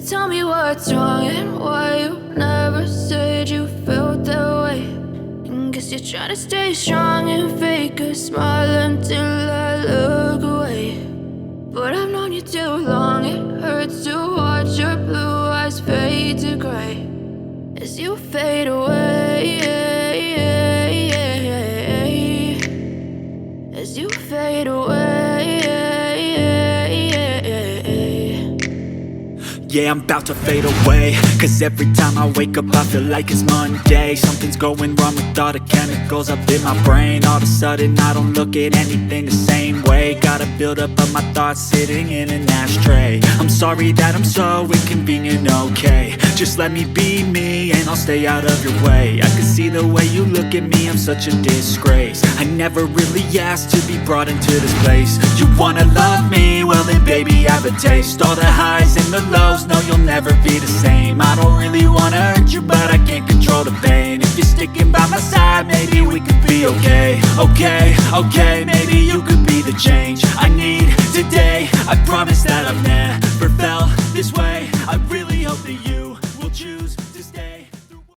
tell me what's wrong and why you never said you felt that way. And guess you're trying to stay strong and fake a smile until I look away. But I've known you too long, it hurts to watch your blue eyes fade to gray as you fade away, as you fade away. Yeah, I'm about to fade away, cause every time I wake up I feel like it's Monday. Something's going wrong with all the chemicals up in my brain. All of a sudden I don't look at anything the same way. Gotta build up of my thoughts sitting in an ashtray. I'm sorry that I'm so inconvenient, okay. Just let me be me and I'll stay out of your way. I can see the way you look at me, I'm such a disgrace. I never really asked to be brought into this place. You wanna love me? Well then baby have a taste. All the highs and the lows, no you'll never be the same. I don't really wanna hurt you but I can't control the pain. If you're sticking by my side maybe we could be okay. Okay, maybe you could be the change I need today. I promise that I've never